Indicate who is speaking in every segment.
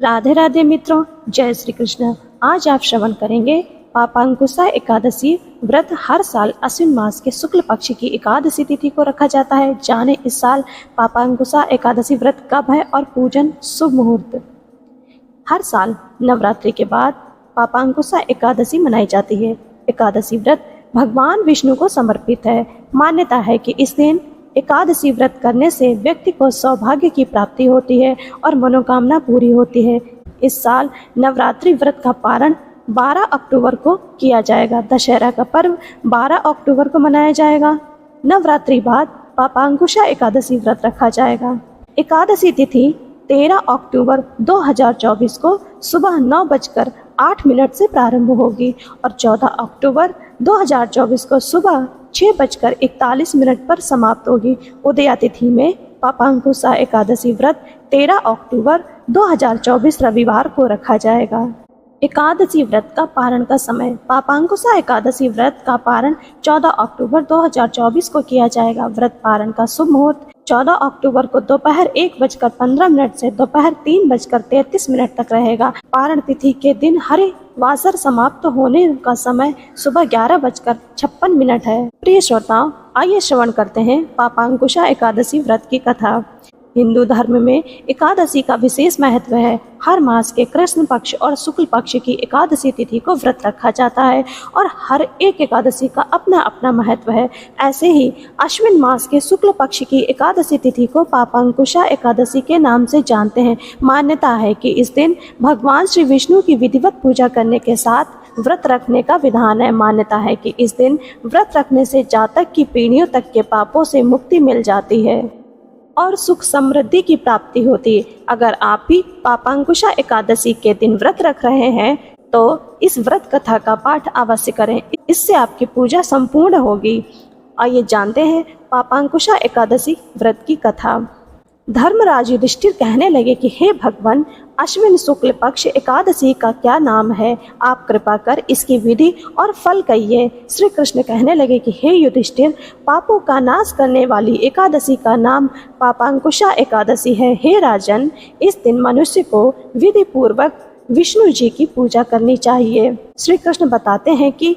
Speaker 1: राधे राधे मित्रों, जय श्री कृष्ण। आज आप श्रवण करेंगे पापांकुशा एकादशी व्रत। हर साल अश्विन मास के शुक्ल पक्ष की एकादशी तिथि को रखा जाता है। जाने इस साल पापांकुशा एकादशी व्रत कब है और पूजन शुभ मुहूर्त। हर साल नवरात्रि के बाद पापांकुशा एकादशी मनाई जाती है। एकादशी व्रत भगवान विष्णु को समर्पित है। मान्यता है कि इस दिन एकादशी व्रत करने से व्यक्ति को सौभाग्य की प्राप्ति होती है और मनोकामना पूरी होती है। इस साल नवरात्रि व्रत का पारण 12 अक्टूबर को किया जाएगा। दशहरा का पर्व 12 अक्टूबर को मनाया जाएगा। नवरात्रि बाद पापांकुशा एकादशी व्रत रखा जाएगा। एकादशी तिथि 13 अक्टूबर 2024 को सुबह 9:08 से प्रारंभ होगी और 14 अक्टूबर 2024 को सुबह 6:41 पर समाप्त होगी। उदया तिथि में पापांकुशा एकादशी व्रत 13 अक्टूबर 2024 रविवार को रखा जाएगा। एकादशी व्रत का पारण का समय। पापांकुशा एकादशी व्रत का पारण 14 अक्टूबर 2024 को किया जाएगा। व्रत पारण का शुभ मुहूर्त 14 अक्टूबर को दोपहर 1:15 से दोपहर 3:33 तक रहेगा। पारण तिथि के दिन हरिवासर समाप्त होने का समय सुबह 11:56 है। प्रिय श्रोताओं, आइए श्रवण करते हैं पापांकुशा एकादशी व्रत की कथा। हिंदू धर्म में एकादशी का विशेष महत्व है। हर मास के कृष्ण पक्ष और शुक्ल पक्ष की एकादशी तिथि को व्रत रखा जाता है और हर एक एकादशी का अपना अपना महत्व है। ऐसे ही अश्विन मास के शुक्ल पक्ष की एकादशी तिथि को पापांकुशा एकादशी के नाम से जानते हैं। मान्यता है कि इस दिन भगवान श्री विष्णु की विधिवत पूजा करने के साथ व्रत रखने का विधान है। मान्यता है कि इस दिन व्रत रखने से जातक की पीढ़ियों तक के पापों से मुक्ति मिल जाती है और सुख समृद्धि की प्राप्ति होती है। अगर आप भी पापांकुशा एकादशी के दिन व्रत रख रहे हैं तो इस व्रत कथा का पाठ अवश्य करें, इससे आपकी पूजा संपूर्ण होगी। आइए जानते हैं पापांकुशा एकादशी व्रत की कथा। धर्मराज युधिष्ठिर कहने लगे कि हे भगवान, अश्विन शुक्ल पक्ष एकादशी का क्या नाम है? आप कृपा कर इसकी विधि और फल कहिए। श्री कृष्ण कहने लगे कि हे युधिष्ठिर, पापों का नाश करने वाली एकादशी का नाम पापांकुशा एकादशी है। हे राजन, इस दिन मनुष्य को विधि पूर्वक विष्णु जी की पूजा करनी चाहिए। श्री कृष्ण बताते हैं कि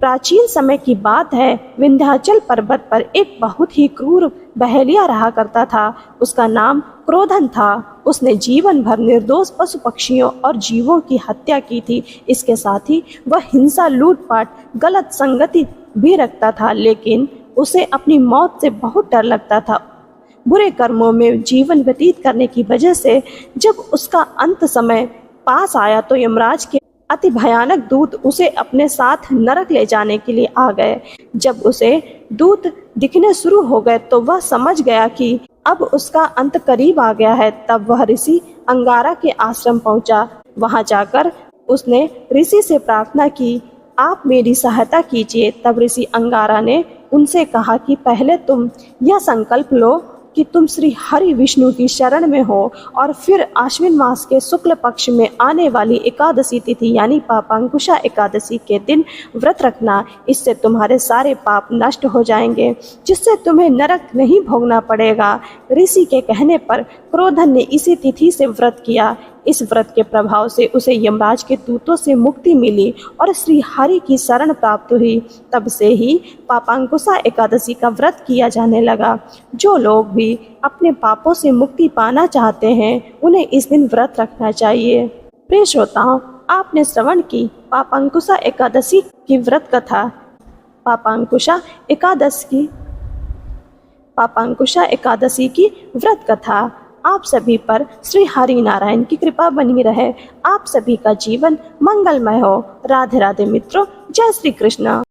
Speaker 1: प्राचीन समय की बात है, विंध्याचल पर्वत पर एक बहुत ही क्रूर बहेलिया रहा करता था। उसका नाम क्रोधन था। उसने जीवन भर निर्दोष पशु पक्षियों और जीवों की हत्या की थी। इसके साथ ही वह हिंसा, लूटपाट, गलत संगति भी रखता था, लेकिन उसे अपनी मौत से बहुत डर लगता था। बुरे कर्मों में जीवन व्यतीत करने की वजह से जब उसका अंत समय पास आया तो यमराज के अति भयानक दूत उसे अपने साथ नरक ले जाने के लिए आ गए। जब उसे दूत दिखने शुरू हो गए तो वह समझ गया कि अब उसका अंत करीब आ गया है। तब वह ऋषि अंगारा के आश्रम पहुंचा। वहां जाकर उसने ऋषि से प्रार्थना की, आप मेरी सहायता कीजिए। तब ऋषि अंगारा ने उनसे कहा कि पहले तुम यह संकल्प लो कि तुम श्री हरि विष्णु की शरण में हो और फिर आश्विन मास के शुक्ल पक्ष में आने वाली एकादशी तिथि यानी पापांकुशा एकादशी के दिन व्रत रखना। इससे तुम्हारे सारे पाप नष्ट हो जाएंगे, जिससे तुम्हें नरक नहीं भोगना पड़ेगा। ऋषि के कहने पर क्रोधन ने इसी तिथि से व्रत किया। इस व्रत के प्रभाव से उसे यमराज के दूतों से मुक्ति मिली और श्री हरि की शरण प्राप्त हुई। तब से ही पापांकुशा एकादशी का व्रत किया जाने लगा। जो लोग भी अपने पापों से मुक्ति पाना चाहते हैं उन्हें इस दिन व्रत रखना चाहिए। प्रिय श्रोताओं, आपने श्रवण की पापांकुशा एकादशी की व्रत कथा। पापांकुशा एकादशी की व्रत कथा। आप सभी पर श्री हरि नारायण की कृपा बनी रहे। आप सभी का जीवन मंगलमय हो। राधे राधे मित्रों, जय श्री कृष्ण।